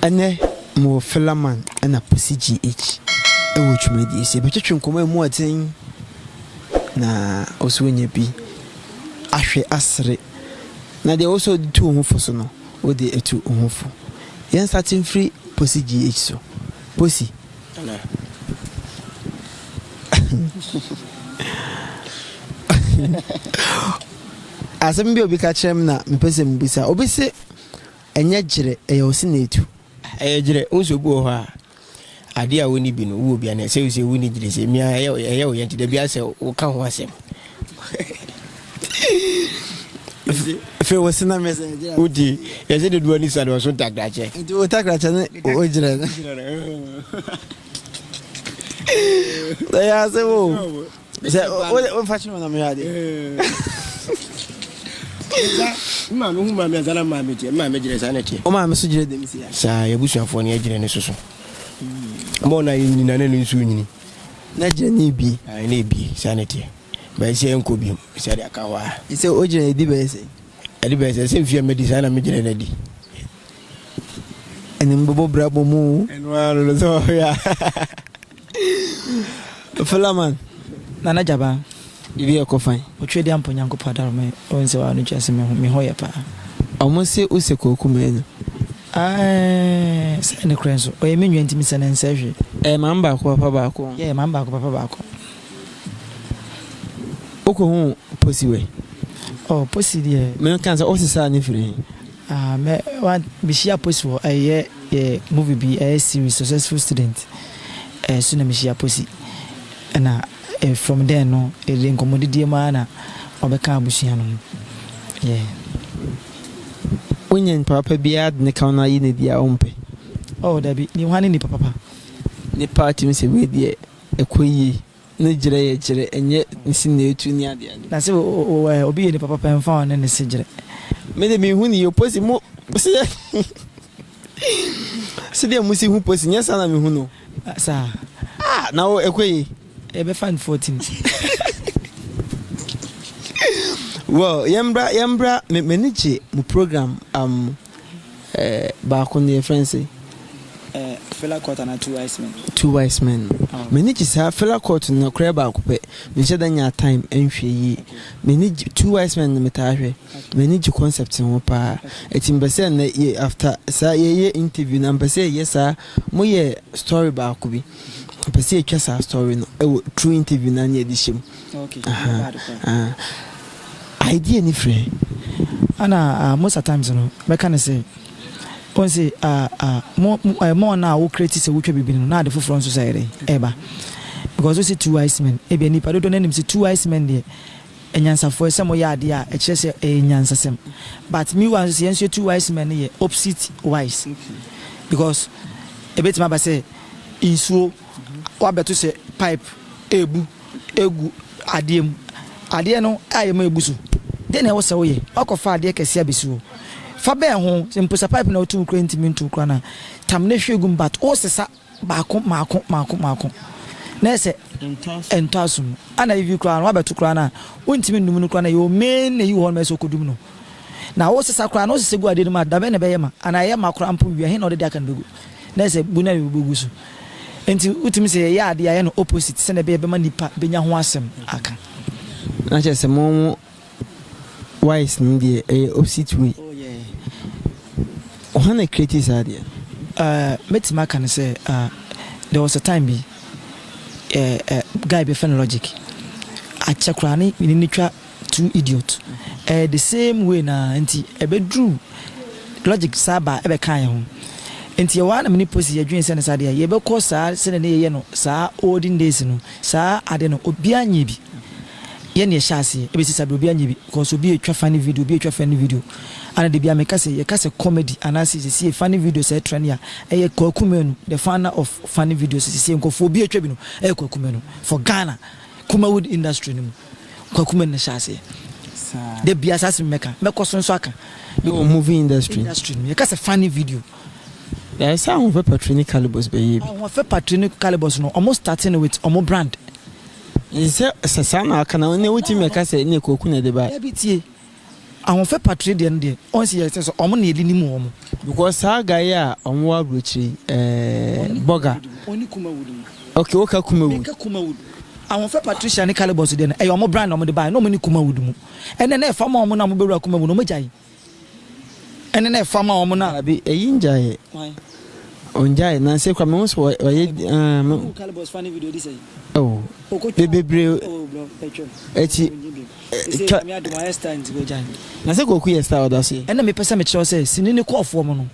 ane mo Fila man ana pusi GH e wo twumadi ese be twetwe nkoma mu aten na oswenye bi ahwe asre na de also do ho so no o de etu ho fo yen starting free pusi GH so pusi ana asem bi obi ka kyerem na mepese mbisa obi se enye gire e yosi na etu gire unso bu ho a ade a woni bi no wo bia na se woni gire se mi aye o yenti da bia se wo ka ho asem fe wo sina message udi ye se de duani sa do so takrache nti wo takrache ne o gire ya se wo se o fashion na me ade ma no huma me zala ma me gire sa na che o ma me so gire de mi sia sa ye busuafo ne gire ne soso mo na ni na ne nsu nyini na gire ne bi ai ne bi sa na tie ba se enko bi se de aka wa se o gire di be se se mfia medicine na me gire na di eni mbobo brabo mu enwa no so ya Fila man nana jaba ibi ekofan otwedi ampo nyanko padaro me onse wa no twase me ho ye pa omose ose Kwaku Manu se ne krenso o ye menwa ntimi se ne nsehwe mamba ko papa baako ye mamba ko papa baako oko hu posi we posi de me kan sa ofisa ni free me wan bishia posi wo ye movie bi series successful student so na bishia posi na from there no e nkomodidie ma na obeka abusua no yeah onyen papa bia de ka na yi ne dia ompe dabi ni hwane ni papa ni party mi se we die ekoyi ne gire ye gire enye nsi na etu ni ade na se obi ye ni papa pen fa on ne se gire me de mi hu ni yo posi mo se de musi hu posi nya sana mi hu no sa na o ekoyi ebe fan 14 well yembra manage mu program ba ko ne friends Fila court na two wise men manage sa Fila court na kra ba ko pe me she da nya time enhwe yi manage two wise men me ta hwe manage concept ho pa etimbese na after sa ye interview na mbese ye sa mo ye story ba ko bi pese etwa sa story no true interview na na edishim okay idea ni free ana most of times no be can say on say more na wo create say wo twa bibi no na de foforo nso say eba because we see two wise men e be nipa do nanim say two wise men there enyansafo say mo ya ade a e kire say enyansasem but me wan say enso two wise men here opposite wise because e betima ba say insuo wa beto say pipe egu ade no ayema ebusu de na wo say wo ye akofa ade kese abesu fa be ho simple pipe na otu kura ntimi ntu kura na tam na hwegum but o sesa baako maako na se entasum ana ivi kura na wa beto kura na ontimi ndum no kura na yo men na yi ho na so kodum no na o sesa kura na o sesa gu ade no ma da be na be yema ana ye makura ampo wi he na o de aka ndegu na se bu na bugusu enti utimi se ye ade aye no opposite se na be ma nipa benya ho asem aka na che se mo wise ndi opposite way ohana creative idea metima can say there was a time be guy be fan logic a chakrani ni twa two idiot the same way na enti ebedru logic saba ebe kan ho enti ye wana mini posi adwen se na sade ye be ko saa se na ye no saa olden days no saa ade no obi anye bi ye ne hyase ebe sisa obi anye bi because obi etwa funny video ana de bia me kase ye kase comedy anasi se funny video se trend ya e Kwaku Manu the fan of funny videos se nkofo obi etwa bi no e Kwaku Manu for Ghana Kumawood industry no Kwaku Manu ne hyase de bia sase meka mekoso nso aka movie industry ye kase funny video there is some of patronic calibers be one for patronic calibers no almost starting with omo brand is sana kana ne wuti meka se ne Kwaku na de ba ebitie ahonfe patride no de on see yes so omo na eli ni mu omo because our guy on wa brochi burger oni kuma wudu okay okay kuma wudu ahonfe patricia ne calibus de no e omo brand omo de buy no mo ni kuma wudu mu ene na e fama omo na mo bewura kuma wudu no mo jai ene na e fama omo na abi eyin jai onjai na se kwa me so oye calibus funny video this say oh bebre oh bro petrol eti me adu my stand go jai na se go ku yes ta oda se ene me pesa me kire say sinini call mo no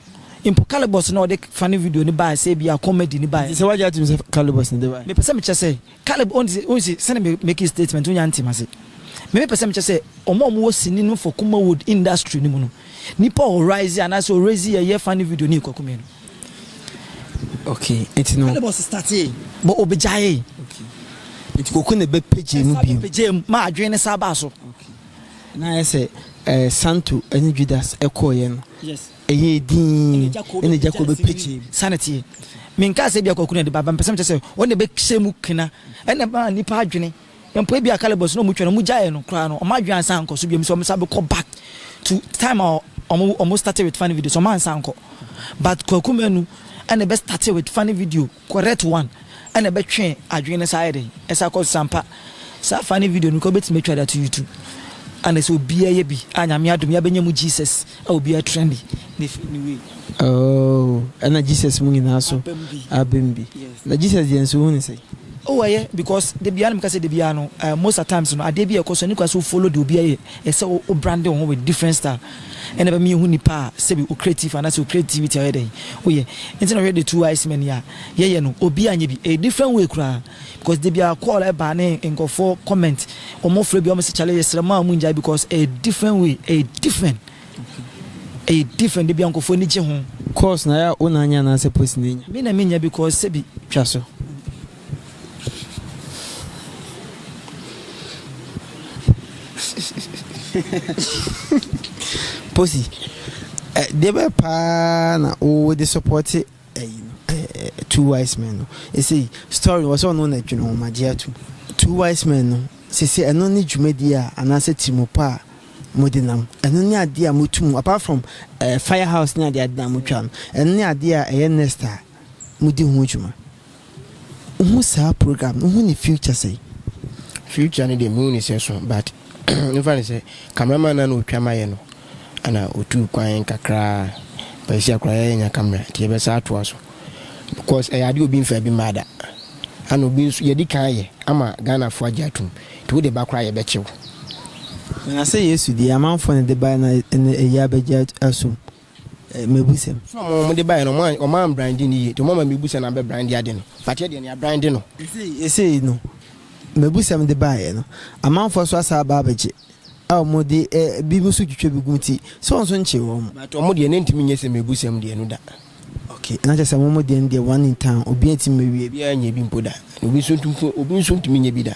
impo calibus na de funny video ni buy say bia comedy ni buy se waja tum se calibus ni de buy me pesa me kire say calibus on say send me make statement on yanti ma say me pesa me kire say omo wo sinini for kuma wood industry ni mu no nipa o rise and so raise ye funny video ni kwaku me no okay it's no calibus start but obejaye okay it koku ne be page mu bi page ma adwene sa ba so okay na ese santo eni judas ekoye no yes eye din ene jacob page sanity minka se bia koku ne de baba mpese mche se won be hye kina ene ba nipa adwene empo bia calibus no mu twene mu jaye no kra no o ma adwene ansa nko so bia mi so me go back to time almost started with funny videos so man sanko but Kwaku Manu and the best started with funny video correct one and the best train adwene side esa ko sampa sa funny video no ko betime twa that to YouTube and so bia ye bi anyame adom ya benya mu Jesus o bia trendy ni way oh and Jesus mu nyina so abembi na Jesus yen so hu ni say oh yeah because the bia no say the bia no most of times no ade bia e so ni kwa so follow the bia ye say o brand on with different style and ebe me hu nipa say be creative and so creativity aye dey oh yeah into no the two wise men ya ye no obi anya bi a different way kura because the bia call e ba ne nkofo comment o mo free bi o mo se challenge srema mu nja because a different way a different the bia nkofo ni je ho course na ya ona anya na se post ni nya me na me nya because say bi twa so Pussy, they were pa na o the support two wise men. You see, story was on that you know, my dear two wise men. Say, I don't need Jumedia and I said Timopa Modinam, and only idea Mutum apart from Firehouse near the Adamuchan, and the idea a Nesta Mudi Mujuma. Who's our program? Who the future say? Future need the moon is so, but if I say, cameraman and Utramayeno. Ana otu kwan kakra pa isi akra ya camera ti be sa to aso because ade obi mfa bi mada ana obi nso ye di kan ye ama Ghana fo ajatum ti wo de ba kra ye be chew na say yesu di amanfo ne de ba na ya be aso mebusem from mo de ba no o man branding ni to mama mebusem na be brand ade no but ye de na branding no say no mebusem de ba ye no amanfo so asa ba beje mo de bibu su twetwe biguti so nso nche wo but mo de ntimi nyese mebusem de no da okay na just mo de one in town obi ntimi mewie bia anya bi mpoda obi nso ntimi nya bi da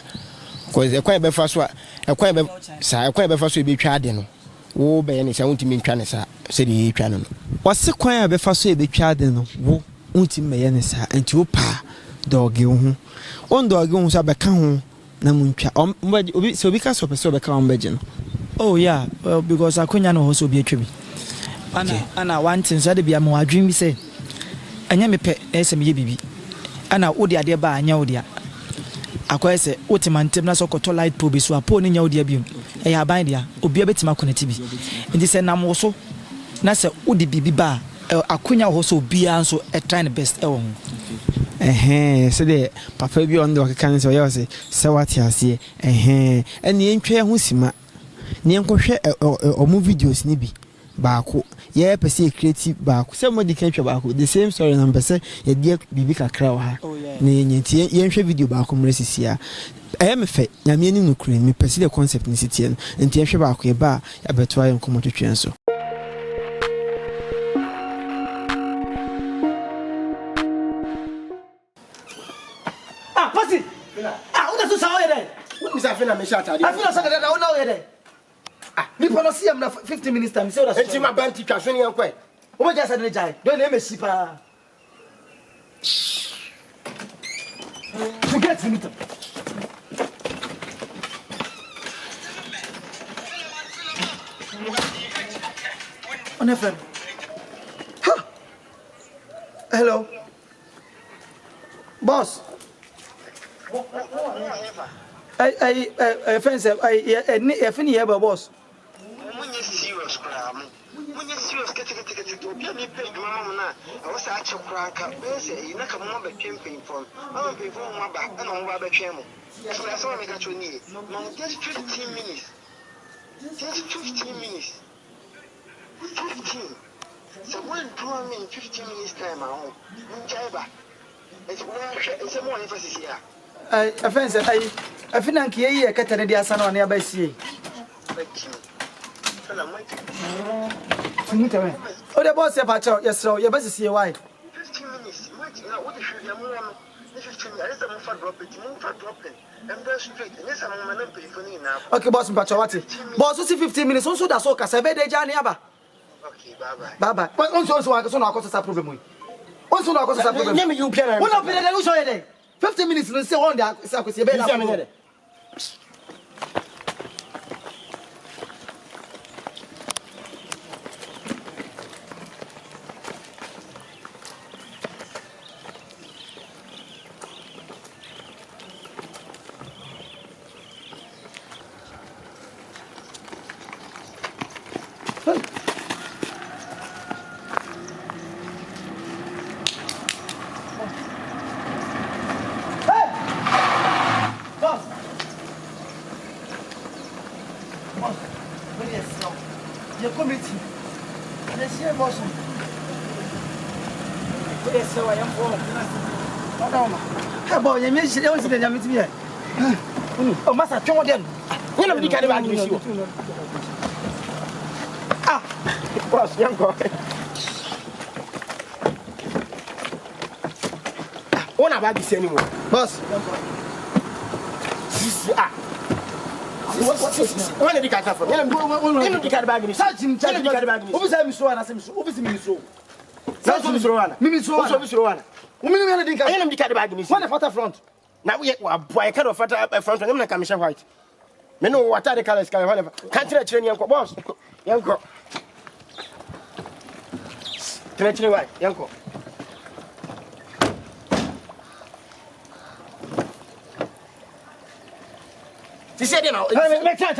cause ekwan be fa so ekwan be fa so be twa ade no wo be ne sa ntimi ntwa ne sa se de twa no wase kwan a be fa so be twa ade no wo ntimi me ye ne sa enti wo pa dog ho on dog ho so be ka ho na muntwa obi so obi ka so pe so be ka on beje no. Oh yeah, well, because akonya no also be atwi. Ana one thing so dey bia ma wadwin bi say anya me pe ese me ye bibi. Ana wo de ade ba anya wo de a. Akoye se wotimantem na so koto light probe so apo ni nya wo de biom. E ya ban de a obi abetima connect bi. Ndi se nam wo so na se wo de bibi ba akonya wo so obi an so e try the best e wo ho. So the papa bi on the kan so you say what you see eni ntwe ho sima ni enkohwe omo videos ni bi baako ye pese creative baako se mo di kan twa baako the same story number say ye die bibi kakra wa ha ni nyenti ye nhwe video baako mresisia me fe nyame ni nukure me pese the concept ni sitie no enti ye hwe baako ye ba ya beto aye nkomo twetwe so Pasi. Una so sawo yede. What is Fila me shot ade? Fila so that una o yede. Me pano see am na 15 minutes time say una so. Enti ma banti twa so ne yankwa. O be just say jai. Don na me si pa. Forget me. On FM. Huh. Hello. Boss. I friends, I finish here, boss. When you serious, when you serious, get to be a paid mamma. I was at your crack up. You're not coming over campaign from. I'm paying for my back and on Robert Chamo. So I saw me got your knee. No, just 15 minutes. Just 15 minutes. 15. So one draw me in 15 minutes time at home. It's a more emphasis here. I fancy I feel like you get a dear son on nearby sea. Oh, the boss, about yes, so your best see why. 15 minutes. What if you are 15 minutes? I'm for dropping, and then straight. And yes, I'm going to pay for you now. Okay, boss, Pachawati. Boss, 15 minutes, also that's all. Casabe de Janiaba. Okay, bye bye. Bye bye. But also, I cause a problem. Also, I cause a problem. Name you plan. What up in the show day? 15 minutes, let's say on there. It's your committee. Let's hear motion. Yes, so I am for. Hey, boy, you mentioned you was the meeting here. Oh, Master, come on then. When I'm the kind of bag you. Ah, boss, young boy. What about this anymore? Boss. Ah. When did you catch up from? You know the cat bag in his search him, tell the cat bag. Who said Miss Rowan? Who is Miss Rowan? That's Miss Rowan. Miss Rowan. Miss Rowan. Who mean I didn't the cat bag in his one photo front. Now we boy kind of photo front and I'm like Commission White. Me know what are the colors can whatever. Can't you train young boss? Young girl. Can I train white? Young girl. She said, you know, me chance.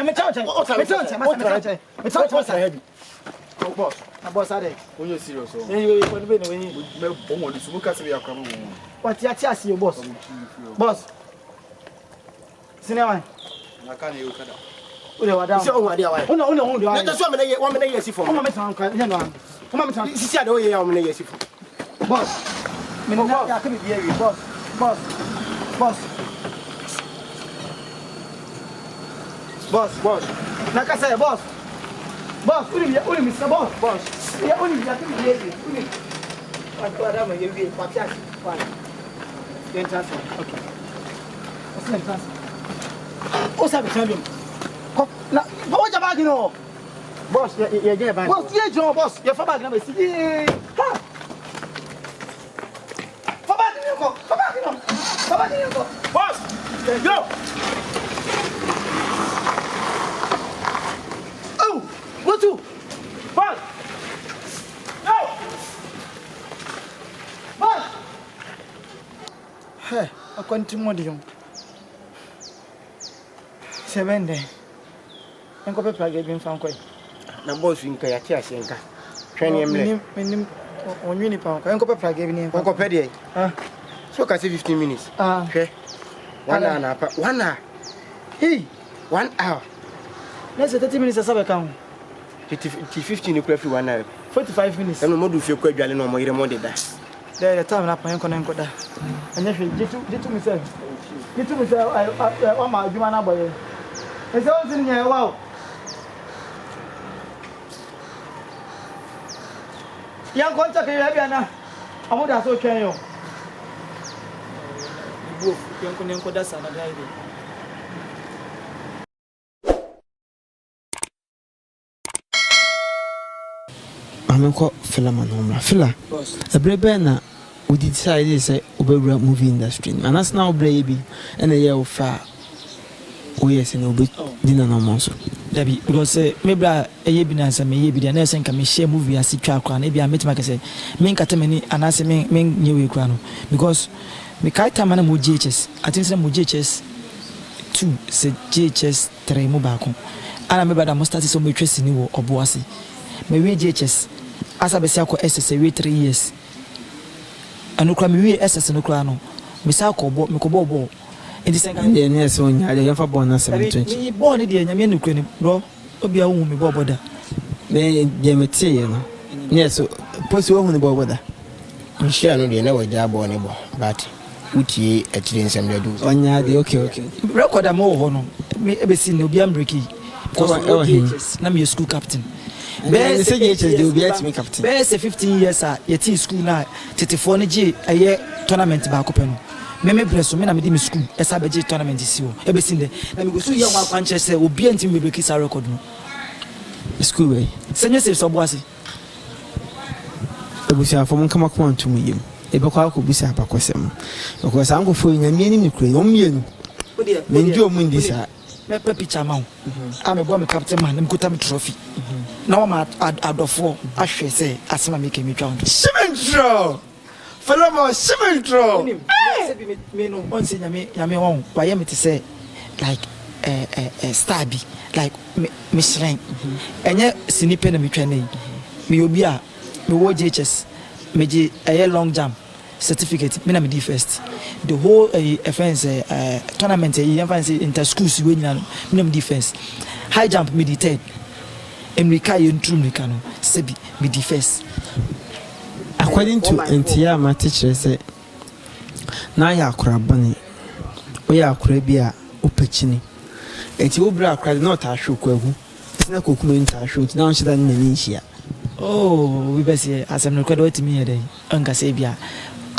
Oh, boss, are they? When you're serious, when you what you see your boss? Boss, Sinema, I can't hear you. No, that's one minute, yes, for one minute, she said, oh, yeah, I'm going to yes, boss, like I said, boss, only Mr. Boss, yeah, only you can be what you be, what okay. What's up, tell him? What about you know? Boss, yeah, boss, yeah, Joe, boss, you're for back number 6. Boss, there you go. What to? Boss! No! Boss! Hey, I can't do more. 7 days. I'm going to plug in from Quay. Now, boss, you can catch Yanka. Training him. On uniform. I'm going to plug in Uncle Peddy. So, I say 15 minutes. Okay. 1 hour. 1 hour. Hey, 1 hour. Let's say 30 minutes. I count. 15 you could 1 hour. 45 minutes. And no more do you quite jolly no more that. There, the time up and connect that. And if you get to myself, I want my human boy. It's all in here. Wow. Young contact, I want to so can you. Young that's another idea. I'm called Fila Manomra. Fila, a brave na we decided say over movie industry. And that's now baby and a year of far. We are saying dinner no more. Debbie, because maybe a evidence and maybe the nurse can share movie as a track and maybe I met my say, Min Catamini and I say, Min New Crano, because me Kaita Mana Mujiches, I think some Mujiches 2 said JHS 3 Mobacco. And I remember that must start some waitress in or Boissy. Maybe JHS as I be Sako SS 3 years. And no crime SS no crano. Miss Alco bought me Cobo. In the second year, yes, when I have a bonus, I born in the Yamin Ukraine, bro. Obia won't be bothered. They say, yes, post you on the border. I'm sure I know a job on it, but would ye at least some do on ya? Okay. Record a more honor. May ever seen no Bian Bricky. Because I'm your school captain. Bears will be at me, captain. Bears 15 years at your tea school now, 34 a year tournament back open. Me bless you, me na me di school. SABG tournament is you. Ebe sinde. Na me go so young one punch say obi anti me break sa record no. School way. Senyo se so boase. Ebusia fo mon kama ko antum yim. Ebe kwa ko busa pa kwasem. Because am go fo nyame ni kure. O mienu. Me ndi o mu ndi sa. Me pe picture ma. Am go me captain man, me kuta me trophy. Na wa ma adofo ahwe say asema me kemi twa. Shimintro. Fala shimintro. Me no on say nyame won. Why me to say like stabby like me shrine. Enye sinipe na me twa na yi. Me obi a me wo JHS me je a long jump certificate me na me di first. The whole offense tournament inter schools we nyina me na me di first. High jump me di third. Emrika yentrum rika no sebi me di first. According to NTA, my teacher said, "Na ya kurabani, oya kurabia upechini. Eti obra kuradi not ashu kwehu. Tina kokume nta ashu. Tina onshida ni nishia." Oh, we be say asem no kwado eti me dey. Anka say bia.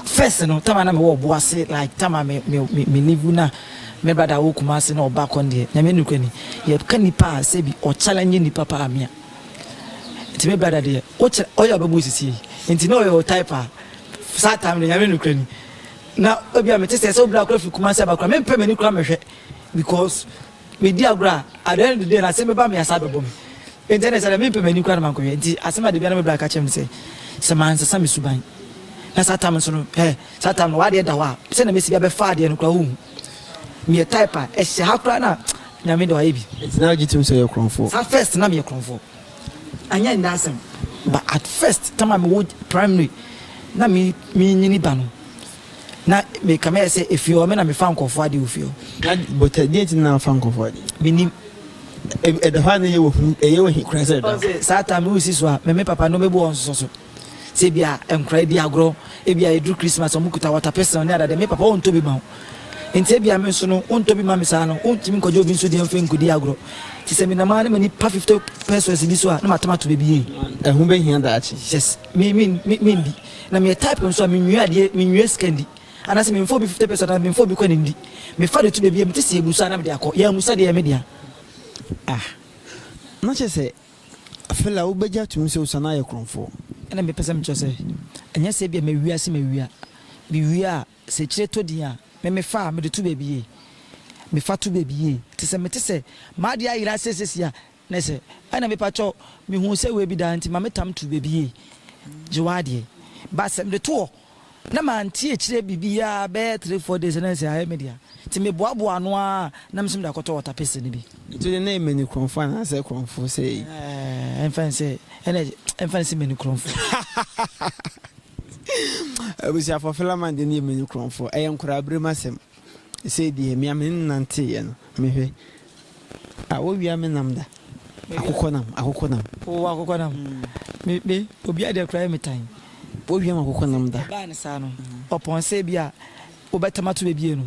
First no, tama na me wo boase like tama me live na me brother wo kuma se na oba kon dey. Na me nukwani. Ye kan nipa say bi o challenge nipa pa amia. Eti me brother dey. Oya babu sisi. Inti no your typer that time the yame nukrani na obi a mete say so bra kro fi kuma se ba kra me pɛ me ni kra me hwɛ because me di agra at the end of the day na say me ba me asabe bom internet say me pɛ me ni kra na mankɔ nti asema de bia na me bra ka kyem say se man se me suban na that time so no that time no wa de da wa se na me si bia be fa de no kra hu me typer e hye ha kra na nyame de wa ye bi it's now jitum say your kronfo sa first na me kronfo anya ndasem. But at first, time I would primary, na me nyini bano. Na me come say if you are me found comfort you feel. But I didn't now found comfort. Meaning at the final you he crazy. Sata me usi so me papa no me bo so so. Say bia enkra di agro, e bia e do Christmas o mukuta water person na da me papa on to be ma. Enti bia me so no on to be ma me sa no, on timi kojo bi so di enfe nkudi agro. Ti se me na ma ni pa 50 pesos bi so na matama to be bi. Who be here that? Yes, me bi. Na me type so me nwa de me nwa scandy. Ana se me mfo bi 50 pesos na me mfo bi kwa ndi. Me fa de to be bi me ti se egusa na me de akọ. Ya musa de ya me dia. Na che se Fila ubeja to me so sana ye kronfo. Na me pese me cho se. Enya se bi me wia se me wia. Bi wia se kire to dia. Me fa me de to be bi. Me fa to be bi. Ti se ma dia ira sesesia. Na se ana me pacho me hu se we bi da nti ma metam to be bi. Jiwade. Ba se me to na ma nti e kire bibia be 3-4 days na se aye media. Ti me boaboa no a na me sim da koto water person ni bi. To the name many kronfo na say kronfo say. Enfan say enfan say many kronfo. Ebusia for Fila man the name many kronfo. I am kura bremasem. Say the me am nante ye no. Me hwe. Wo wi am namda. Akokonam. Oh akokonam. Me obi ade kra me tan. Wo wi am akokonam da. Ba ne sa no. Opon se bia obetama to be bie no.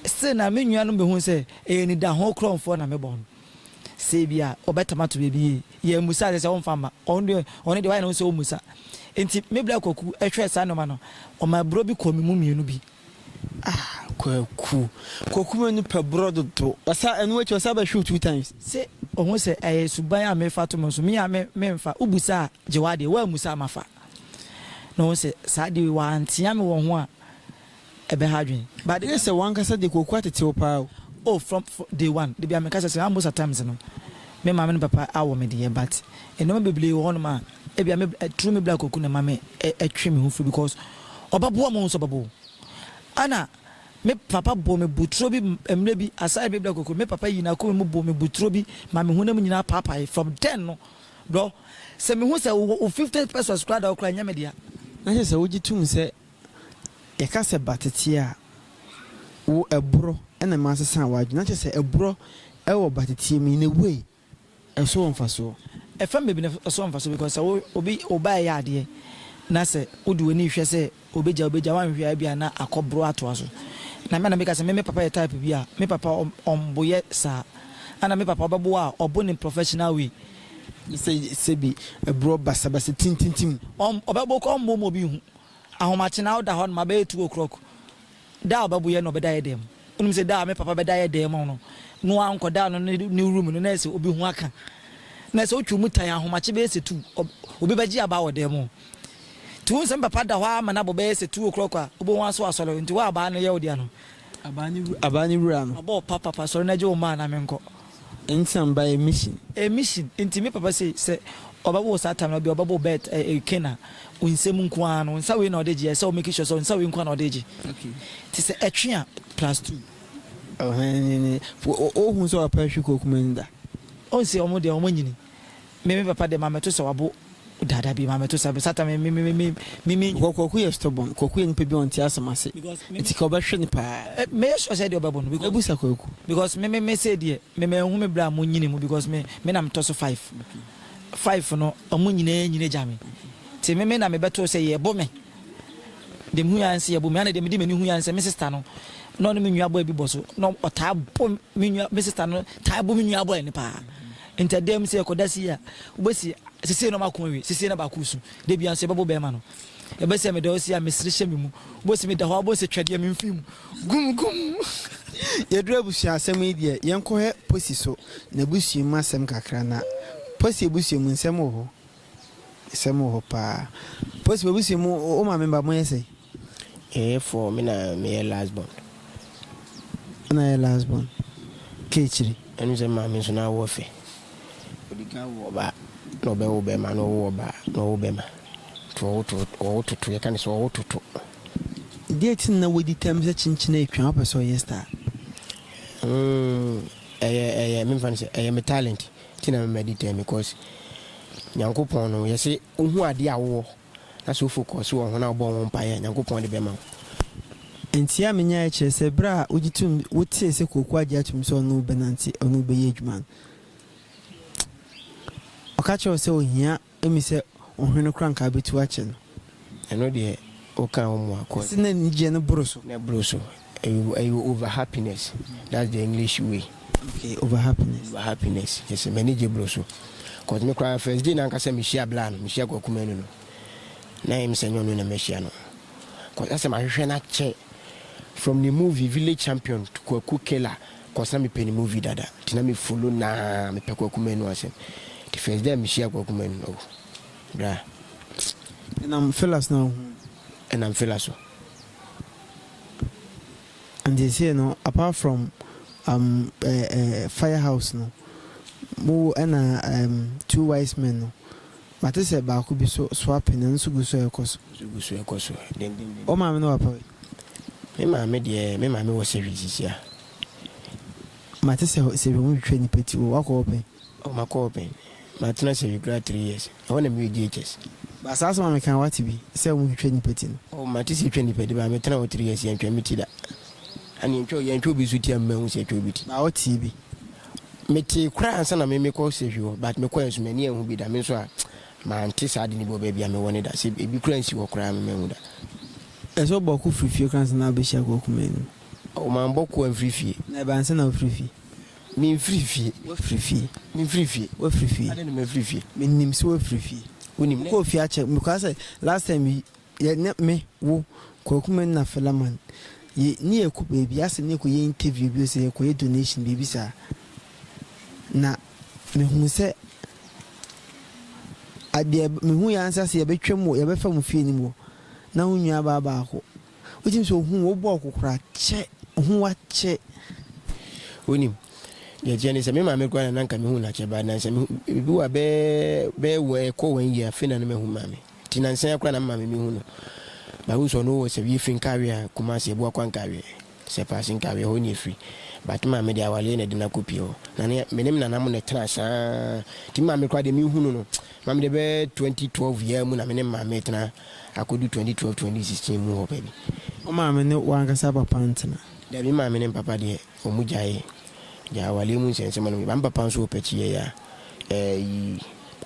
Se na me nua no be hu se ni da ho kronfo na me bon. Se bia obetama to be bie. Ye musa se won fama. On de why no se o musa. Enti me bla Kwaku ehwe sa no ma no. O ma bro bi komi mu mienu bi. Kwaku Manu per brother to. Asa and which was aba shoot 2 times. Say almost say suban a me fa to so me a me mfa ubusa jewade wa musa mafa. No say sadi wa antia me wo ho a ebe hadwen. But yes one kasa de Kwaku atete opa. Oh from day one. They be am kasa say almost at times no. me mama ne papa awo me de but eno beble wo no ma e bia me true me black oku na mama etwe me ho free because obabo mo so babo ana me papa bo me butro bi emre bi aside be black oku me papa yi na ko me bo me butro bi ma me honam nyina papa from 10 no bro se me hu se 50 pesos squad okra nya me dia na se wogi tum se ye ka se batete a wo ebro ena ma sesa waju na se ebro e wo batete mi na wey e so wonfa so e fam be na so wonfa so because obi oba ya ade na se odi woni hwe se obeja wan hwe bia na akobro ato aso na me na make say me papa e type bia me papa omboye sa ana me papa obabo a obo ni professional way se bi ebro basabase tintintim obabo ko ombo mo bi hu ahomache na oda hon ma be 2 o'clock da obabo ye no be da ye dem unum se da me papa be da ye dem no anko da no ni room no na se obi hu aka na se otwu mutan ahomache be se 2 obi baji aba wo dem tu se papa da hwa ma na bo be se 2 o'clock a obo hu aso asolo nti wa aba no ye wo dia no abani rura no abo papa so na je o ma na me nko ensam by a mission nti me papa say obabo satan no be obabo bet kena unsem nko ano nsa we na odeji say o make sure so nsa we nko na odeji okay ti say etwe +2 oh hu so apa hwe kokumenda o say omo de omo nyini me papa de mama to so wabo dada bi mama to say satan me koku ye stubborn koku ye npe bi on ti asamase iti ko ba hwe ni pa me so say de obabo no because ebusa koku because me say de me hu me bra mo nyini mu because me na me to so 5 no omo nyina jame ti me na me beto say ye bo me de mu yanse ye bo me na de me di me hu yanse me sister no no me nwa boy bi boso no ota bo me nwa me sister no ta bo me nwa boy ni pa enta dem say ko dasi ya ubesi sisi no makonwe sisi na bakusu de bi anse babo be ma no e be se me de osi ya mesire hye me mu ubesi me da ho ubesi twede me mfim gum ye dura busu asem yi de yenko he posi so na busu mu asem kakra na posi busu mu nsem ho pa posi busu mu o ma member mo yese for me na me last born kechiri enu se ma me so na wo fe odiga wo ba no be wo be ma no wo ba no wo be ma to ye kan so wo to date na wodi temse chinchina etwa apeso yesta me fan say me talent tina me meditate because nyankopon no ye se ohu ade awo na so focus wo ho na bo won pa ye nyankopon de be ma entia menya e kire se bra ogitum wotie se koku agya tum so no benanti onu be ye adwuma okacho se ohia emi se ohwene kranka betu ache no eno de o kan o mu akọ sina ni je no broso na broso over happiness. That's the English way. Okay, over happiness. Yes, manage broso. Cause me cry first day na nkasa me share blan, me share Kwaku Manu no. Na him say no na me share no. Cause asa ma hwehwe na che from the movie Village Champion to Kwaku Killer. Cause na me penny movie dada. Tina me follow na me pe Kwaku Manu asem. The first day me share Kwaku Manu no. Bra. And I'm Fila's now. And I'm Fila so. And they say no, apart from firehouse no, mo and 2 wise men no. But they say ba could be so swapping and so go so ekoso. Oh mama no apa. Me mama was services ya. Mate say we won train peti wo akọ open. Oh my open. Matina say you grad 3 years. I want to be ghs. But as mama can what be say we train peti. Oh mate say train peti ba me tena 3 years yan twemi ti da. Ani ntwo yan two bi su ti am hu say two bi ti. Na what bi. Me ti kra ansa na me ko say hwo but me ko enso me ne hu bi da me so a ma anti sa de ni bo ba bia me woni da say e bi kra nsi wo kra me hu da. Eso boku frifie kan na be sha Kwaku Manu. O man boku en frifie. Na ba ansa na frifie. Mi frifie. Wo frifie. Mi frifie. Wo frifie. Ade me frifie. Me nim so wo frifie. Unim ko fi ache because last time me wo Kwaku Manu na Fila man. Ye ni eku baby ase ni ko ye interview bi se ko ye donation baby sa. Na me hu se ade me hu ya ansa se ye betwem wo ye be fa mu fie ni mo. Na hu nua ba ho. Otim so hu wo bo kokora che hu wa che. Unim ye jeni se me ma me kwa na nka me hu na che ba na se me bi wa be we ko wan ye afina na me hu ma me ti na nsan kwa na ma me hu no ba hu so no se wi fin kawe a kuma se bo akwan kawe se passing kawe ho ni free but ma me dia wale na de na kopi ho na ne menim na na mo ne tra sa ti ma me kwa de me hu no ma me de be 2012 year mu na me ne ma me tra akodu 2012 2016 mu ho ba bi o ma me ne wan ka sa papa ntena da bi ma me ne papa de o mu jaye ya wale mu sense ma no ba papa so pechi ya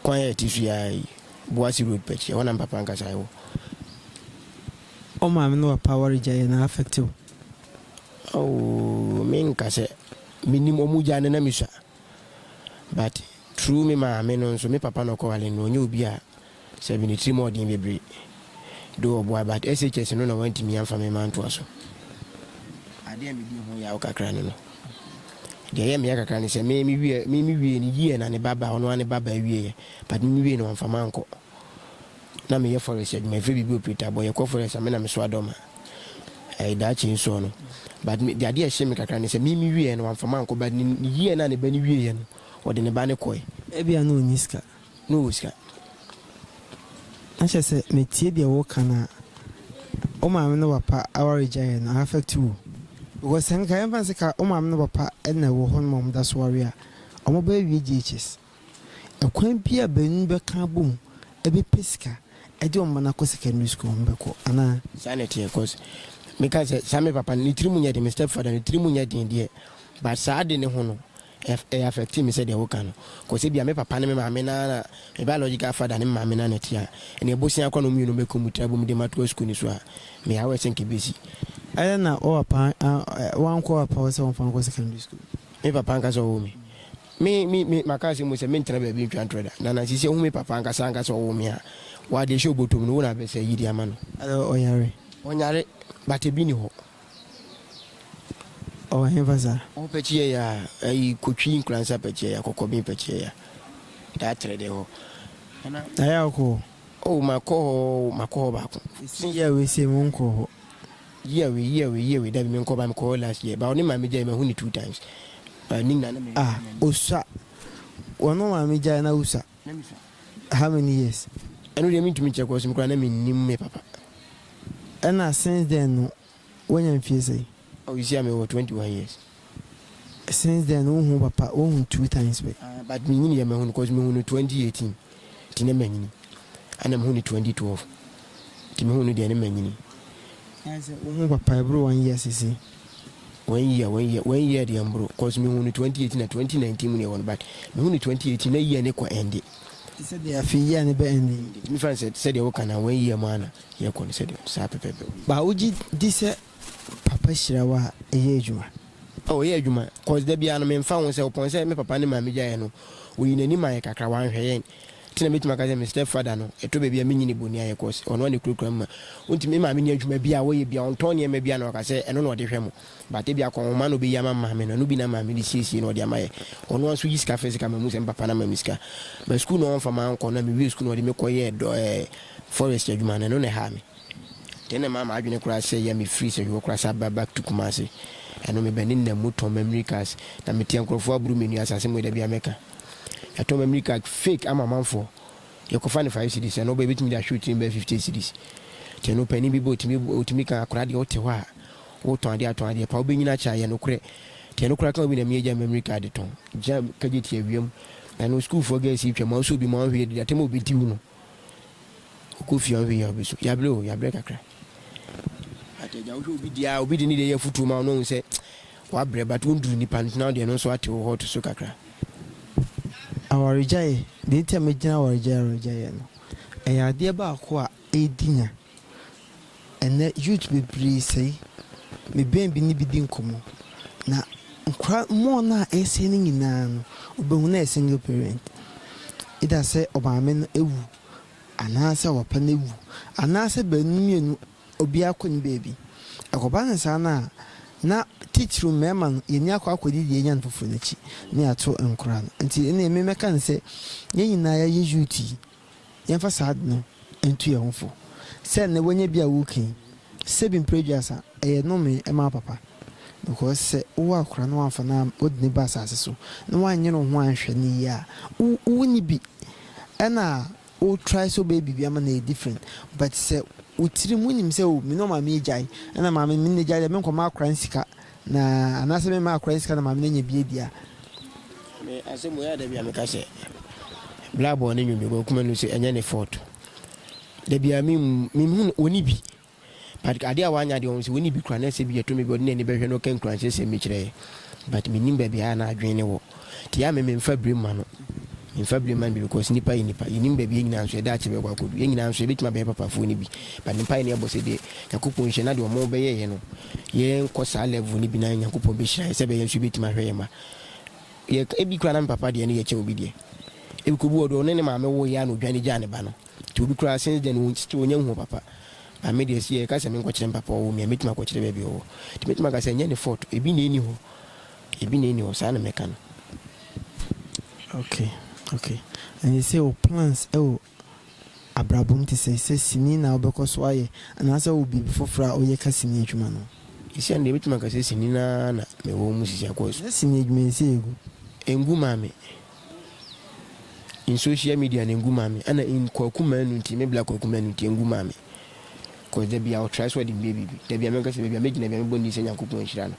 kwanye tisu ya Boasi road pechi wona papa nka sa yo o ma me no power jaye na affective oh min ka se minimum mu jane na misha but true me ma me no so me papa no ko wale no nyu obi a 73 more din bebre do boy but SHS no want me amfa me man to aso ade me bi ho ya o kakra no de ye me ya kakra ni se me wie ni ye na ne baba ono ne baba wie but me wie no amfa man ko na me ye forest me free bi opita boy ye ko forest me na me so adoma da chin so no but the idea she me kakra ni se me wie no amfa man ko but ni ye na ne ba ni wie ye no o de ne ba ne koy e bia no niska no ska acha se metie de wo kana o ma me no papa our jaye na affect you wo sen ka yamba se ka o ma me no papa na wo hon mom da so ware a o ba wi ghs akwan bia banu be ka bom e be pesika e de o ma na ko secondary school mbe ko ana sanity cause me ka se same papa ni trimu nya de my stepfather ni trimu nya de but sa de ne ho no affect me say de wo kan ko se bia me papa ne me ma me na me biological father ne ma me na netia ene bosia kwa no mi no me komutra bom de mato school ni so a me ha we senke besi I na o papa wan ko papa se won fan ko secondary school me papa nka so wo me makasi mo se me ntra ba bi ntwa ntroda na sisi hu me papa nka sa nka so wo me a wa de show botom no na be se yidi ama no onyare but e bi ni ho o henvaza o pechi ya ai kyinkyinatwan pechi ya kokobi pechi ya da trade ho ana aya ko o mako ba ko sin ya we se mon ko year we da bi me ko ba me ko last year ba oni ma me jay me hu ni 2 times ni na me osa wono ma me jay na usa how many years eno dey mean to me check was me na me nim me papa and since then no when you feel say oh you see I'm 21 years since then who papa who 2 times but me ni me hu because me hu 2018 ti ne manyini ana me hu 2012 ti me hu ni de ne manyini Yes, papa bro 1 year sisi 1 year the bro cause me hu 2018 and 2019 me won but me hu 2018 na year ne ko end he said they are year ne be end me friend said they work na 1 year mana ye ko said sa pepe ba uji dise papa shirawa eye adwuma oh ye adwuma cause da bia no me mfa won say upon say me papa ne ma me gyae no oyi nani ma kakra wan hweye tina metima ka say me stepfather no eto be bia menyini boni aye cause ono ne kurukura ma unti me ma me ni adwuma bia wo ye bia onto ne ma bia no ka say eno no de hwemo ba te bia ko ma no be ya ma me no bi na ma me di siesie no de amaye ono anso yi ska fese ka ma mu se papa na ma miska ba school no on fa ma anko na me wi school no de me koye do forest adwuma na no ne ha me tena mama adwene kura say ya me free say you kura sa back to Kumasi eno me benin na moto memory cards na me tian krofo aburu menu asase mo de bia meka ato memory card fake ama manfo you ko find 5 cedis no be bit me da shooting be 50 cedis teno pani bi otimi ka kura de ote wa wo ton ade pa obenyina cha ye no kure teno kura ka obi na me eja memory card ton ja kageti awiam na no school for girls if ma so bi ma hwe de atemo bi tiwu no ko fi an hwe ya bi so ya ble kakra ateja wo obi dia obi de ni de ye futu ma no se wa bre but wondru ni pan now de no so ate wo hot so kakra our jay de tell me jina our jay no e ya de ba ko a edinya ene youth be free say me ben bi ni bi din komo na nkra mo na ese ni nyina no obehu na single parent ida say obame no ewu anase wapa na ewu anase banu mienu obi akoni baby akoba nsa na teach room mema yeni akodi de enya nfofo nachi ne ato nkora nti ene me meka nse yenyina ya yejuti yemfa sad no entu ye honfo se ne wonya bia wukin sebin prejuasa no me ema papa because who are crying one for now would never say so. No one you know one shiny ya wouldn't be and oh try so baby I'm a different but say utiri mu nim say o me no ma me jai na ma me ne jai me ko ma kran sika na anase me ma kran sika na ma me nya bie dia me asemo ya da bia me ka se black boy ne nyumi go kuma no se enya ne fort da bia me hu oni bi but ade a wanya de on se oni bi kran na se bi eto me bi ne be hwe no kan kran se me kire but me nim ba bia na adwen ne wo ti ya me mfa brim ma no in February man because nipa yinim ba bi nyina so da che be kwa kodu nyina so be tima be papa fo ni bi but nipa ne bosse de yakopon hye na de omo be ye no ye nko sa level ni bi na yakopon be hye se be ye so be tima hwe ye ma ye e bi kra na papa de ne ye che obi de e bi ko bu odo ne ne ma me wo ya no dwane gya ne ba no ti obi kra since then won ti onya hu papa ba me de sie ka se me nko kire papa wo me metima ko kire be bi wo ti metima ka se nya ne photo e bi ne ni ho sa na me kan okay and you say plans abrabum to say sini na obeko so aye and asa obi fofra oye ka sini adwuma no isi ande bitima ka se sini na me wo mu sisi akoso sini adwuma isi egu engu mame in social media na engu mame ana in Kwaku Manu nti me black Kwaku Manu nti engu mame cause there be our try so the baby there be ameka se baby amegina be boni se Nyankopon hira no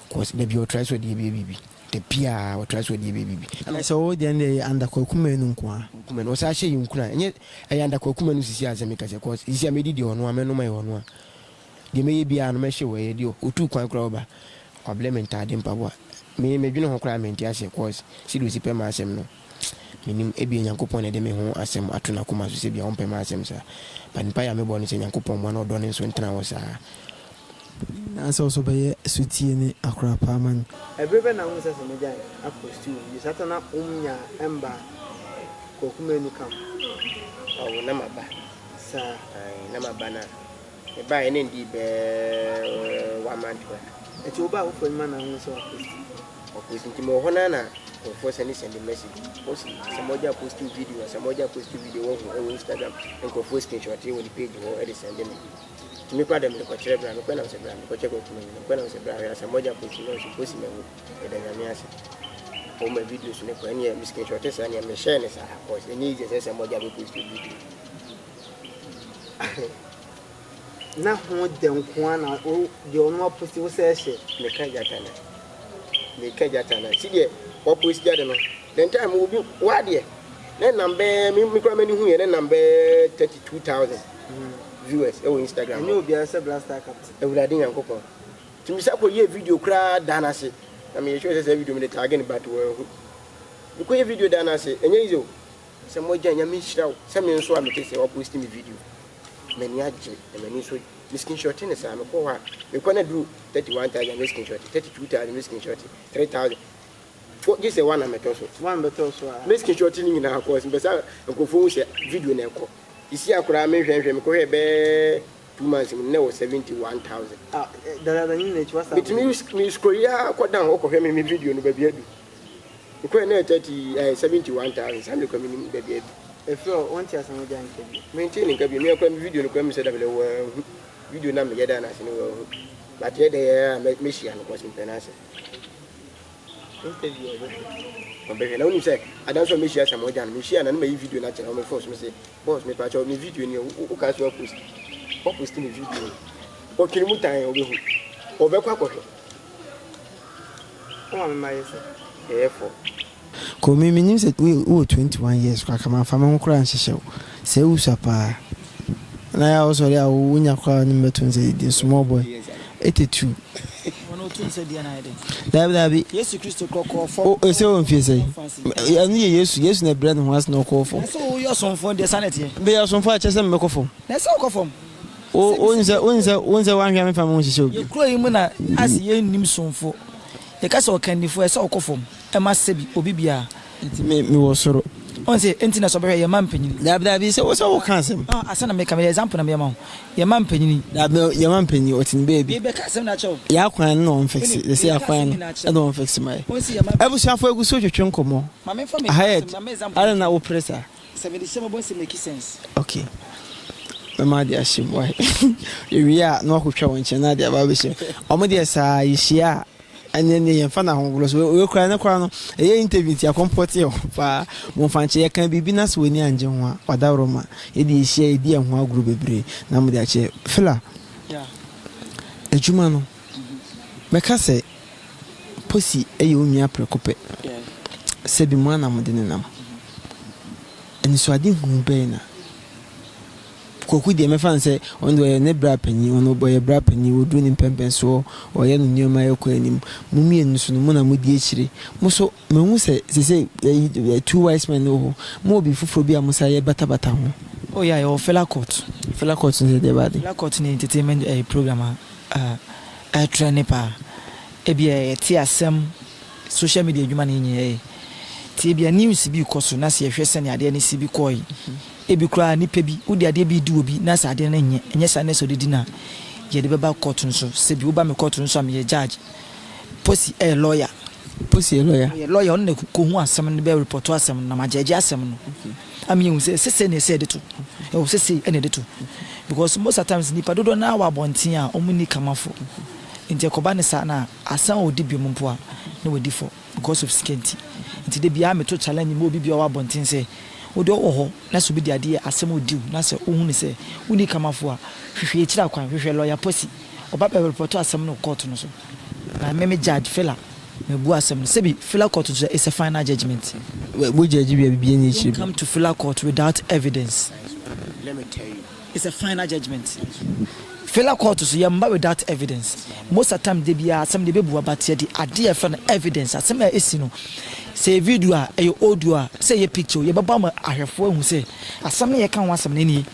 cause there be our try so the baby the pia what try so the baby and so the end under Kwaku Manu nko Kwaku Manu so ahye yinkuna enye under Kwaku Manu sisi azemeka se cause isi amedi de ono ameno mai ono de me bia no me hye we de otu kwan kra oba problem ntade mpaboa me dwene ho kra menti ase cause si do si pe ma asem no minim ebi Nyankopon ne de me ho asem atuna kuma so se bia on pe ma asem sa pan pa ya me bo ne se Nyankopon mo na odo ne so ntena wo sa na so be sutie ni akra pa man Everybody now says a major apost you satana umnya emba Kwaku Manu kam oh na maba sa na maba na e ba ene ndi be 1 month e ti oba wo fo man na hu so apost nti mo ho na for send message post samoja post video on Instagram and ko post screenshot on the page or edit send me to me kwa dem ko chere bra me kwa na se bra me ko check Kwaku Manu kwa na se bra ya samoja post no so post me e da nyame ase o ma video so ne kwa ni e screenshot esa ni me share ne sa post ni je se samoja be post video na ho de nko ana o de ono post wo se hye me ka jatana si de o post jade no then time we be wade then number me kwa mani hu ye number 32,000 viewers on Instagram ni obi ase blaster captain ewurade Nyankopon timi sa ko ye video kra dana se na me show say video me dey tag ni but we ko ye video dana se enye izo se mo ja nyame hiraw se me nso a me tese o post me video me ni agye me ni so me screenshot ni sa me ko wa me ko na do 31,000 me screenshot 32,000 me screenshot 3,000 for this one am better so me screenshot ni na ko se be sa ko fo se video na ko isi akura me hwehwe me ko he be 2 months me was 71,000 da ni na chiwa sa me scroll ya ko down ko hwe me video no ba bia du ko na 71,000 sam ko me ba bia du e feel want ya san oja nke maintain nka bi me ko me video no ko me se da bele wo video na me yeda na se no wo but ye de me share no ko sim penance interview na uni say adanso me share some oja me share na me video na channel me force me say boss me pa cho me video ni o ka so post me video o kiri mutan o be hu o be kwa kwahwe o ma me yesa for ko me nim say we 21 years kwa kama fama nkura nhyehyɛ say usapa na ya also ya unya kwa ni metunze the small boy 82 ono tun se dia na ide dabi Yesu Kristo kokko fo o se o mfie say ya ni Yesu na brand ho as na kokko so o yo sonfo de sanete be ya sonfo a chese me kokko na se o kokko onze wanhwa me fama nhyehyɛ obi ye kro yi mu na as ye nim sonfo ye ka se o kanifo e se o kokko e ma se bi obi bia me wo soro on say enti so be ye man panyin dabi se wo so wo kan sem asana me kam example na me ma ye man panyin dabi ye man panyin o tin baby be ka sem na chaw ya kwan no on fix they say akwan no on fix my ebu shafo egu so twetwe nkomo ma me fa me na me example ara na wo pressure 77 bon say make sense okay mama de ashim why we are no kwhwa won che na de aba be she omo de sa yihia anye ne yemfa na hongolo so we kura na kura no e interview ti akompoti o pa mo fanche ye kan bibi na so ni anje ho a wadawro ma e de yihia e di ho aguru bebre na mo de ache Fila ejuma no meka se posi eye onua prekope se bi mo na mo de nenam eni so ade hu be na Kwaku de me fan say on the ne bra pani on boy bra pani wo do ni pempen so o ye no nyoma ye ko anim mu mienu so no mo na mo di akire mo so me hu say 2 wise men no mo bi fufuro bi amusa ye bata ho oh yeah your Fila court in the body Fila court ni entertainment program training pa e bi ti asem social media adwuma ni nye ti bi news bi koso na se ye hwese ne ade ne si bi koi ebi kura nipa bi wodi ade bi di obi na sa ade na enye sa na so didi na ye de beba court nso se bi oba me court nso am ye judge posi lawyer on ne ko hu asem ne be report asem na ma judge asem no am you say ne say de to e wo say ene de to because most of times nipa dodo na wa bontin a omuni kamafo nti ko ba ne sa na asan odi bi mu mpo a na wodi for because of skinty nti de bia me to challenge mo bi wa bontin say odi oho na so bi de ade asem odi na se ohun ne se uni kamafo a hwehwe kira kwan hwehwe lawyer posi oba be report asem no court no so na me judge Fila me bu asem se bi Fila court is a final judgment we judge bi ni chiri come to Fila court without evidence. Let me tell you, it's a final judgment. Fila court so yamba without evidence. Most of the time they be some they be bu about the idea for evidence asem e si no say video a audio say ye picture ye baba ma ahwefo hu say asem ne ye kan wasem ne ni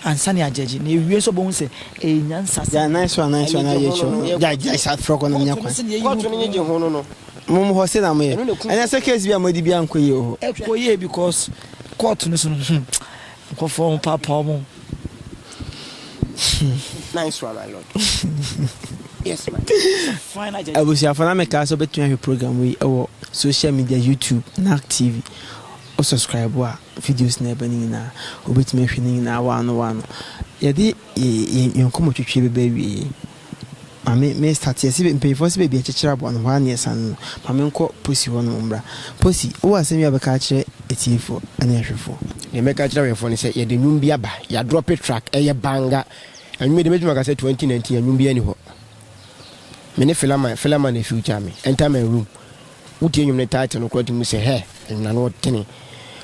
ansa ne ajeje na ewie so bo hu say e nyansa ya nice one na ye cho ja sa frog on nya kwan court no nye ho no mum ho se na mo ye anya se case bi amadi bi ankoye ho ekoye because court no so ko for papa mo nice one my lord. Yes man. Final judgment. Abusia fana me ka so betua hwe program we o social media YouTube NAC TV o subscribe wa videos na ebani na obetime hwe ni na wa no ye de yenkomo twetwe be wi me start ye sibe mpe for sibe bi akekira bo no wa ne san ma me nko posi ho no mbra posi o asemi abeka kire etifo ane ahwefo ne me ka kira we for ne se ye de nwum bi aba ya drop track e ye banga anwum de mejuma ka se 2019 anwum bi ani ho me ne Fila man e future me enter my room utie nwum ne title no kwati mu se he na no tene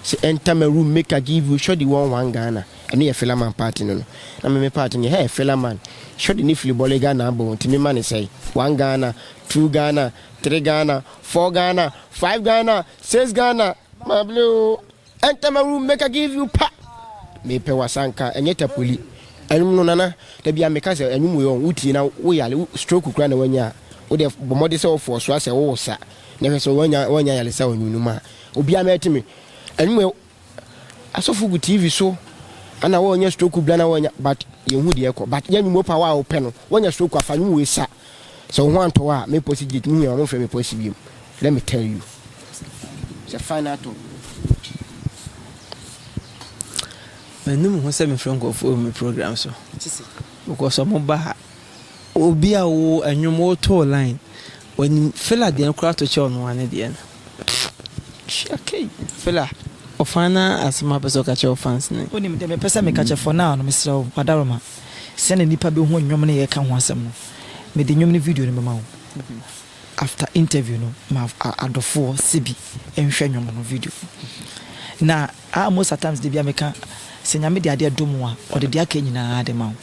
se enter my room make I give you show the one Ghana and ye Fila man party no na me party ne he Fila man show the ni Fili Ghana bo ntimi man say 1 Ghana 2 Ghana 3 Ghana 4 Ghana 5 Ghana 6 Ghana my blue enter my room make I give you pa me pe wasanka enye tapoli enum no nana da bia me ka se enum we on uti na wo yale stroke kura na wanya wo de bomode se wo for so ase wo sa na so wanya yale sa onunu ma obi ametimi enum asofu gu TV so ana wo nya stroke bla na wanya but ye hu de ekọ but yanum pa wa wo pe no wanya stroke afanum we sa so ho anto wa me posi git mu ya mo fe me posi bi let me tell you it's a final talk. Menum ho se me franco for me program so because I'm ba obi a wo anwom to line when Fila de nkura to che ono ane de na okay Fila ofana asma peso ka che fans ne oni me de pesa me ka che for now no misra padaroma se na nipa be ho nwom ne ye ka ho asem no me de nwom ne video ne mama wo after interview no ma adofo sebi enhwe nwom no video na most at times de bia me ka senya me de ade domo a o de aka nyina ade ma wo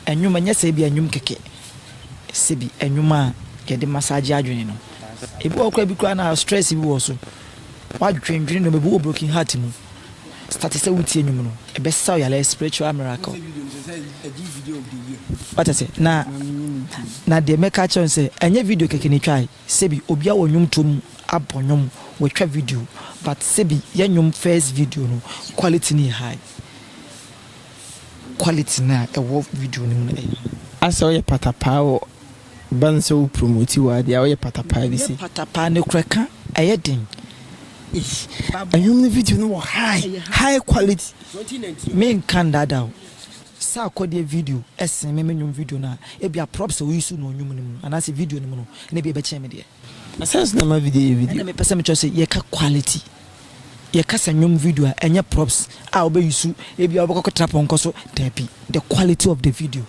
enwuma nya se bia nwum keke sebi enwuma ye de massage adwene no ebi okra bi kra na stress bi wo so wadwendwene no be wo broken heart mu start say wuti enwum no e be saw ya spiritual miracle what I say na de make chance say enye video keke ni twai sebi obi a wo nwum tom abonwum we twa video but sebi ye nwum first video no quality ni high quality na e wo video ni mu na asa ye patapa wo ban so promote wa dia wo ye patapa bi si patapa ne kreka aye din ɛnwom no video no wɔ high quality. 2019 me nkan dada sarkodie video esen me nwom video na e bia props we use no nwom no mu anase video no mu no na bia be che me de na sense na ma video na me pese me cho say ye ka quality ye ka nwom video a enye props a obe use e bia obe kokota ponko so tapi the quality of the video.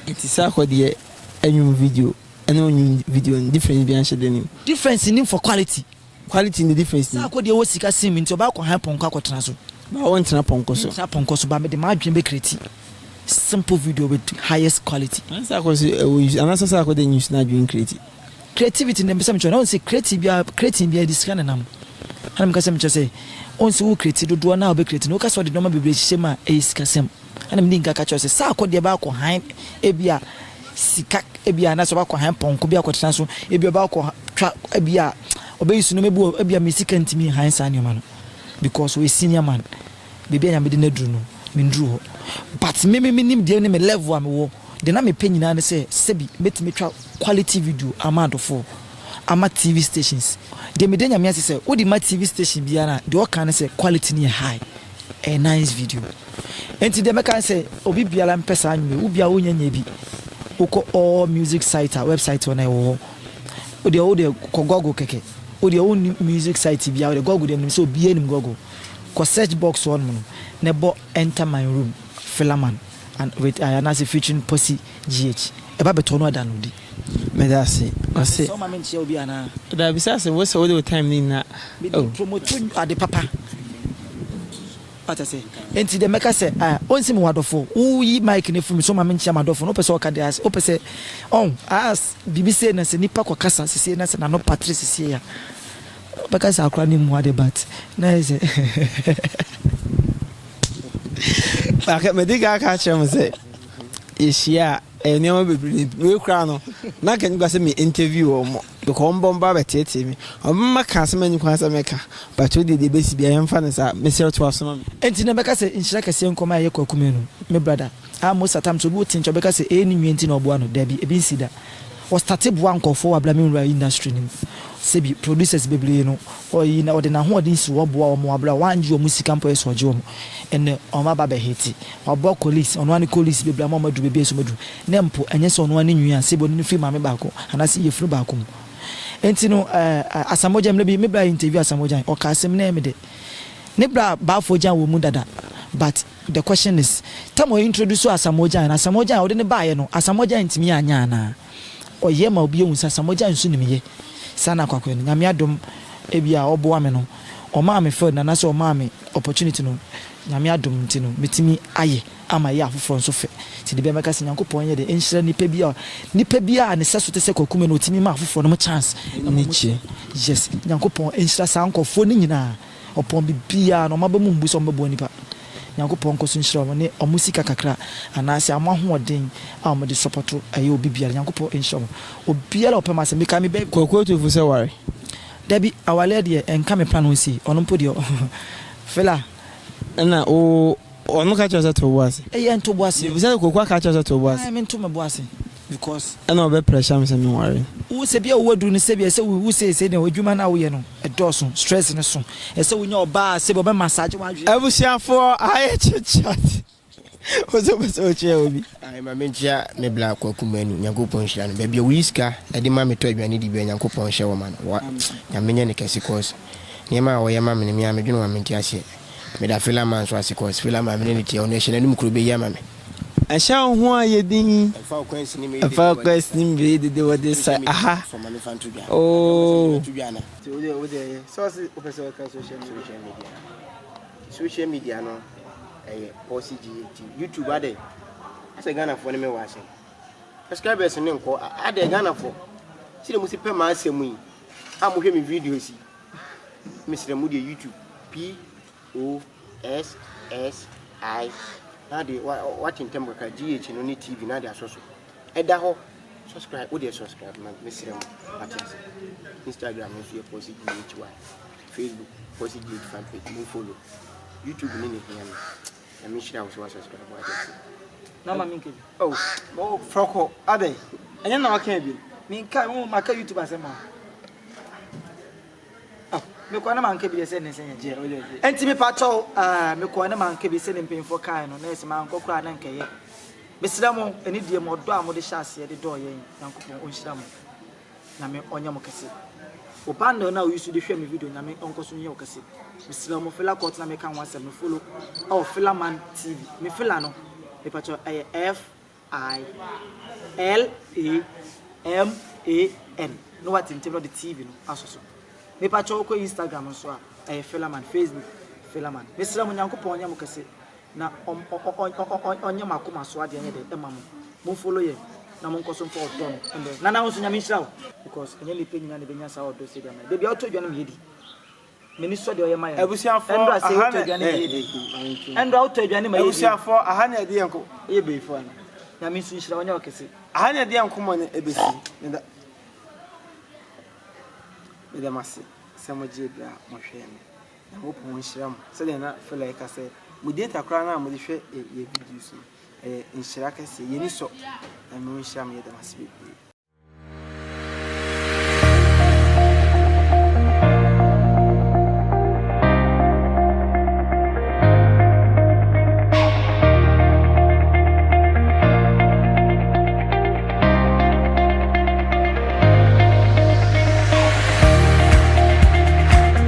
It is sarkodie ɛnwom video ɛna nwom video difference bi anhyɛ denim difference in for quality in the difference. sarkodie wo sika sim nti oba ko han ponko akotena so ba won tena ponko so ba me de ma adwen be create simple video with highest quality. sarkodie anasa sarkodie news na adwen creativity nem pese me cho na on say creative bia this kind nam ana me ka say me cho say on say wo create do na obe create no ka so de no ma bebre hye ma e sika sem ana me dinka ka cho say sarkodie ba ko han e bia sika e bia na so ba ko han ponko bia ko tena so e bia ba ko twa e bia obe yisu no mebu e bia me sika ntimi han sa ne ma no because we senior man baby anya me de na duru no me nduru ho but me nim de ne me level am wo de na me penyina ne say sebi metimi twa quality video amadofo ama TV stations de me de nya me say wo di ma TV station bia na de o kan say quality ne high a nice video enti de me kan say obi bia la mpesa anwe wo bia wo nya bi uko all music site website on wo de ko Google keke the own music site bia the Google dem so bia nim Google ko search box one no nebo enter my room Fila and with another featuring Posse GH eba beto no ada no di me da say so ma mentia obi ana da bi say we say all the time ni na promote ade papa what I say enti de meka say onsi me wadofo uyi mic ne fumi so ma mentia madofo no pese o ka de as o pese on as bibi say na se nipa kwa kasa se na se na no Patrice se ya because akra ni mu ade bat na is aka me diga ka chem say ishia enema bebre we kra no na kan gba say me interview o mo because mbomba betete mi omma ka se mani kwa se meka but we dey besi bia yemfa ne sa me se to asoma enti na beka say inshira kase nkoma ye Kwaku Manu me brother most of time so bi tincho beka say eni nwenti na obo no da bi ebi nsida o start bo ankofo wa blame nra industry ni sebi producers bebre no o yi na ode na ho ode nsi wo bo o mo abra wanji o musika mpo eso je o mo ene o ma ba be hiti o bo police ono ani police bebre ma madu bebe eso madu ne mpo enye so ono ani nwia sebo ni fi ma me ba ko anase ye fru ba ko enti no asamoja me bra interview asamoja o ka asem na me de ne bra ba fojan wo mu dada but the question is tamo introduce asamoja na asamoja o de ne ba ye no asamoja ntimi anya na o ye ma obi ehun asamoja nsu ni me ye sana Kwaku ni nyame adom ebia obo ame no o ma me feel na so o ma me opportunity no nyame adom nti no metimi aye ama ye afoforo nso fe ti de be meka se Nyankopon ye de enhyira nipa bia ne seso te se Kwaku Manu otimi ma afoforo no chance ni chi yes Nyankopon enhyira sa nkofo ni nyina opon bibia no maba mu mbu so mbabo nipa Nyankopon ko so nhyira mo ne o musika kakra anase amahoden a mo de support aye obi bia Nyankopon enhyira mo obiara opema se meka me be Kwaku to fu se ware Debbie awale de enka me plan onsi ono mpo de Fila na o ono ka choza to boase ento boase bi se Kwaku ka choza to boase me nto me boase because ana obe pressure me se me ware wo se bia wo du ne se bia se wo se ne odwuma na wo ye no edoso stress ne so e se wo nya oba se bo be massage wa hwe abusiafo aye chichat ozo beso che obi ai ma mentia me bla Kwaku Manu Nyankopon hira no ba bia wiska e de ma me to aduane di bia Nyankopon hye wo ma no wa nya menye ne kase course ne ma wo ye ma me ne me dwene wa mentia hye me da Fila man so ase course Fila ma me ne tie ono hye na num kuro be ya ma me asha ho ayedin fa kwansi ni me fa kwesti mbe de what say aha oh social media no Posse YouTube ade ase Ghana for ne me wase subscribers ne nko ade Ghana for sire mu sipe ma asemu yi amohwe me videos yi misire mu de YouTube POSSI na de watching time ka GH no ni TV na de asoso eda ho subscribe wo de subscribe man misire mu atese Instagram no so Posse GH Facebook Posse GH fan page mo follow YouTube ni ne hiya na me share wo subscribe wa atese na ma minke oh froko ade enya na waka bi minka mo maka YouTube asema me ko na man ka bi se ne sen je enti me pa cho me ko na man ka bi se ne mpemfo kan no na ese man ko kura na nkeye mesira mo eni die mo do a mo de hyase de do yen yankopon onhyira mo na me onya mo kese obando na usu de hwe me video na me onko so nye o kese mesira mo Fila court na me kan wase me follow Fila man TV me Fila no me pa cho FILAMAN no what in the TV no asoso me pa cho ko Instagram so a Fila man Facebook Fila man mesira mo yankopon onya mo kese na onye makoma so ade nye de emam mo follow ye na mo nkoso for don na na so nyame hira because enye le penyi na ne benya sa odo se dem de bia oto dwane me yedi meni so de oye maya abusiafo endo ase oto dwane me yedi endo oto dwane me yedi abusiafo aha na de yanko ye beifo ana nyame so hira onye okese aha na de yanko mo ne ebesi nda ida mase samo je bia mo hwe me na mo pon hira mo se de na Fila ka se mo data kra na mo de hwe ye videos inshira ka se ye ni so na mo hira me de mase be